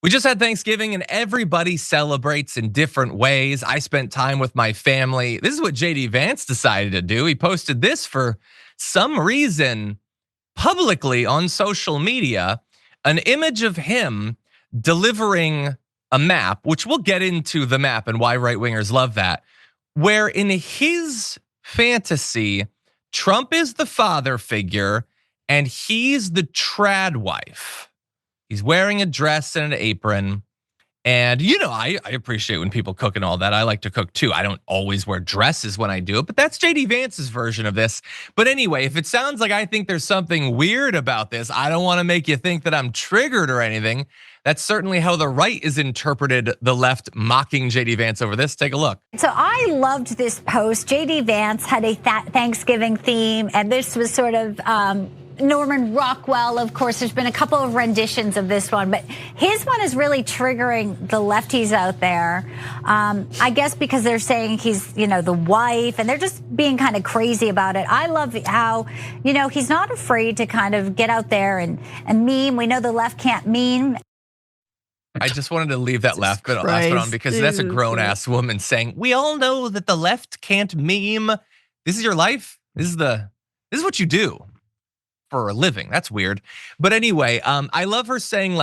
We just had Thanksgiving and everybody celebrates in different ways. I spent time with my family. This is what JD Vance decided to do. He posted this for some reason publicly on social media, an image of him delivering a map, which we'll get into the map and why right wingers love that, where in his fantasy, Trump is the father figure and he's the trad wife. He's wearing a dress and an apron. And I appreciate when people cook and all that. I like to cook too. I don't always wear dresses when I do it, but that's JD Vance's version of this. But anyway, if it sounds like I think there's something weird about this, I don't want to make you think that I'm triggered or anything. That's certainly how the right is interpreted, the left mocking JD Vance over this. Take a look. So I loved this post. JD Vance had a Thanksgiving theme, and this was sort of Norman Rockwell. Of course, there's been a couple of renditions of this one, but his one is really triggering the lefties out there. I guess because they're saying he's, the wife, and they're just being kind of crazy about it. I love how, he's not afraid to kind of get out there and meme. We know the left can't meme. I just wanted to leave that last bit on because that's a grown-ass woman saying, we all know that the left can't meme. This is your life. This is what you do for a living. That's weird. But anyway, I love her saying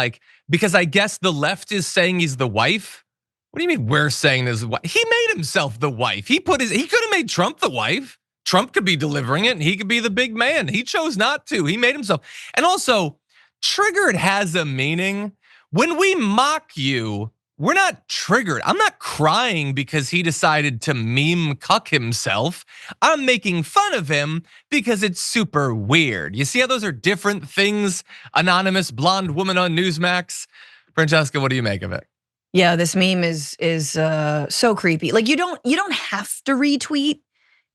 because I guess the left is saying he's the wife. What do you mean we're saying this? He made himself the wife. He could have made Trump the wife. Trump could be delivering it and he could be the big man. He chose not to. He made himself. And also, triggered has a meaning. When we mock you, we're not triggered. I'm not crying because he decided to meme cuck himself. I'm making fun of him because it's super weird. You see how those are different things? Anonymous blonde woman on Newsmax. Francesca, what do you make of it? Yeah, this meme is so creepy. Like you don't have to retweet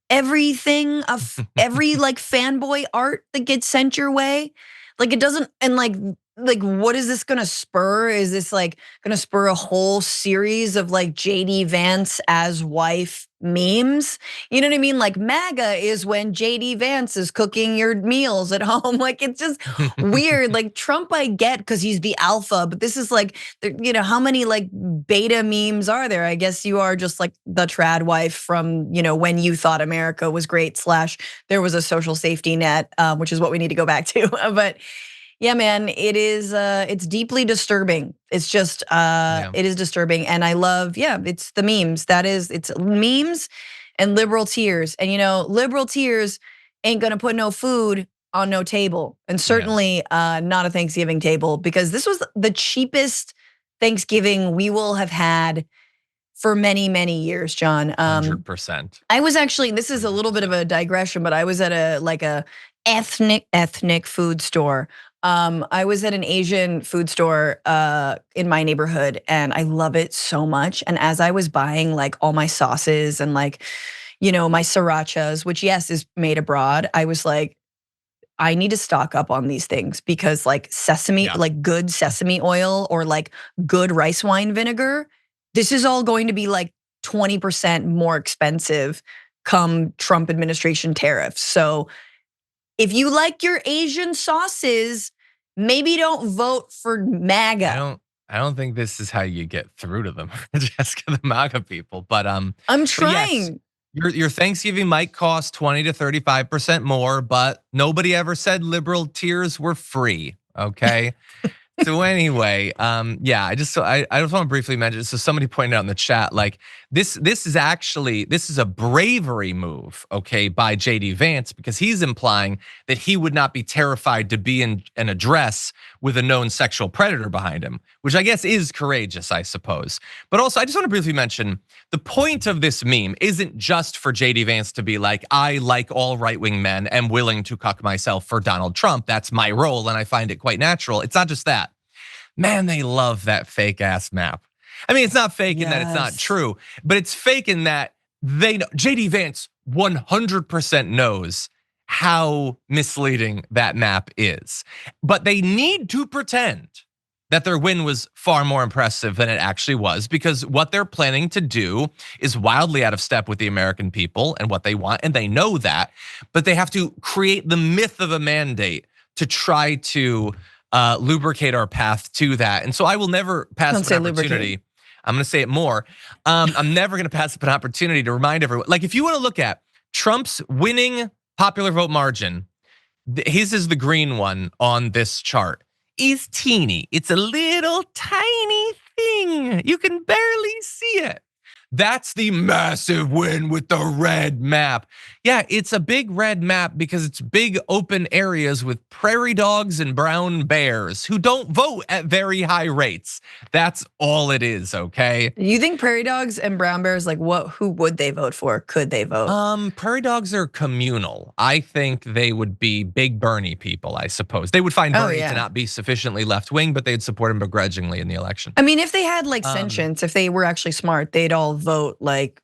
everything of every fanboy art that gets sent your way. It doesn't, and what is this gonna spur? Is this gonna spur a whole series of JD Vance as wife memes? You know what I mean? MAGA is when JD Vance is cooking your meals at home. It's just weird. Trump I get because he's the alpha, but this is how many beta memes are there? I guess you are just the trad wife from when you thought America was great / there was a social safety net, which is what we need to go back to. But yeah, man, it is. It's deeply disturbing. It's just, It is disturbing, and I love. Yeah, it's the memes. It's memes and liberal tears, and liberal tears ain't gonna put no food on no table, and certainly not a Thanksgiving table, because this was the cheapest Thanksgiving we will have had for many, many years, John. 100%. I was actually. This is a little bit of a digression, but I was at a ethnic food store. I was at an Asian food store in my neighborhood, and I love it so much. And as I was buying all my sauces and my srirachas, which yes is made abroad, I was I need to stock up on these things because sesame, good sesame oil or good rice wine vinegar, this is all going to be 20% more expensive come Trump administration tariffs. So if you like your Asian sauces, maybe don't vote for MAGA. I don't think this is how you get through to them, Jessica, the MAGA people. But I'm trying. Yes, your Thanksgiving might cost 20 to 35% more, but nobody ever said liberal tears were free. Okay. So anyway, I just want to briefly mention. So somebody pointed out in the chat, this is a bravery move, okay, by JD Vance, because he's implying that he would not be terrified to be in an address with a known sexual predator behind him, which I guess is courageous, I suppose. But also, I just want to briefly mention the point of this meme isn't just for JD Vance to be I like all right-wing men, am willing to cuck myself for Donald Trump. That's my role, and I find it quite natural. It's not just that. Man, they love that fake ass map. I mean, it's not fake in that it's not true, but it's fake in that they know. JD Vance 100% knows how misleading that map is, but they need to pretend that their win was far more impressive than it actually was, because what they're planning to do is wildly out of step with the American people and what they want, and they know that, but they have to create the myth of a mandate to try to lubricate our path to that. And so I will never pass Don't up say an opportunity. lubricate. I'm going to say it more. I'm never going to pass up an opportunity to remind everyone. Like, if you want to look at Trump's winning popular vote margin, his is the green one on this chart, is teeny. It's a little tiny thing. You can barely see it. That's the massive win with the red map. Yeah, it's a big red map because it's big open areas with prairie dogs and brown bears who don't vote at very high rates. That's all it is, okay? You think prairie dogs and brown bears, like who would they vote for? Could they vote? Prairie dogs are communal. I think they would be big Bernie people, I suppose. They would find Bernie to not be sufficiently left wing, but they'd support him begrudgingly in the election. I mean, if they had like sentience, if they were actually smart, they'd all vote like,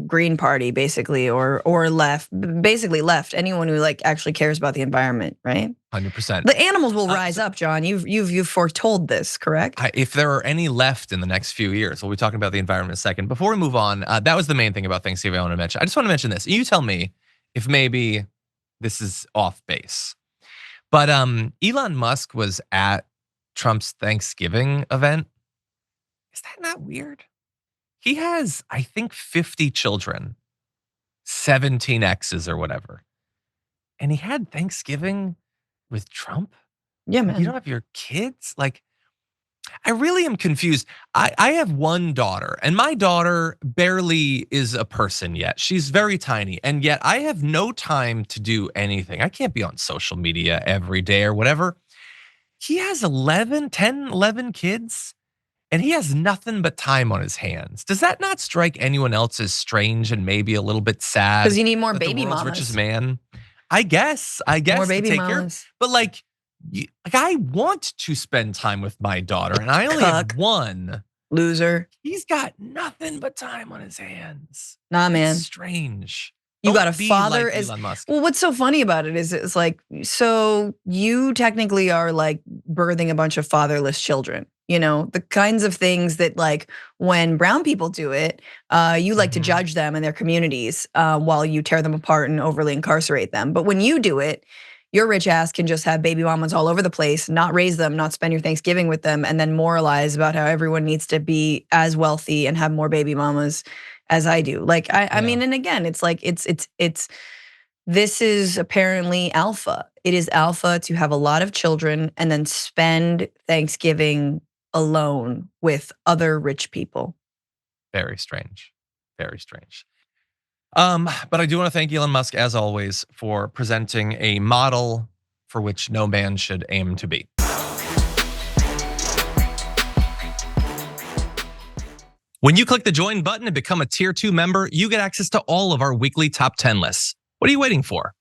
Green Party basically, or left, basically left. Anyone who like actually cares about the environment, right? 100%. The animals will rise up, John. You've foretold this, correct? If there are any left in the next few years, we'll be talking about the environment in a second. Before we move on, that was the main thing about Thanksgiving I want to mention. I just want to mention this. You tell me if maybe this is off base. But Elon Musk was at Trump's Thanksgiving event. Is that not weird? He has, I think, 50 children, 17 exes or whatever. And he had Thanksgiving with Trump? Yeah, man. You don't have your kids? Like, I really am confused. I have one daughter, and my daughter barely is a person yet. She's very tiny, and yet I have no time to do anything. I can't be on social media every day or whatever. He has 10, 11 kids, and he has nothing but time on his hands. Does that not strike anyone else as strange and maybe a little bit sad? Because you need more that baby the world's mamas. richest man. I guess More baby to take mamas. care. But like I want to spend time with my daughter, and I only have one. Loser. He's got nothing but time on his hands. Nah, man. It's strange. You got a Don't be father like as Elon Musk. well. What's so funny about it is it's like, so you technically are like birthing a bunch of fatherless children. The kinds of things that like when brown people do it, you like to judge them and their communities while you tear them apart and overly incarcerate them. But when you do it, your rich ass can just have baby mamas all over the place, not raise them, not spend your Thanksgiving with them, and then moralize about how everyone needs to be as wealthy and have more baby mamas as I do. Like, I mean, and again, it's like, this is apparently alpha. It is alpha to have a lot of children and then spend Thanksgiving alone with other rich people. Very strange. Very strange. But I do want to thank Elon Musk, as always, for presenting a model for which no man should aim to be. When you click the join button and become a tier 2 member, you get access to all of our weekly top 10 lists. What are you waiting for?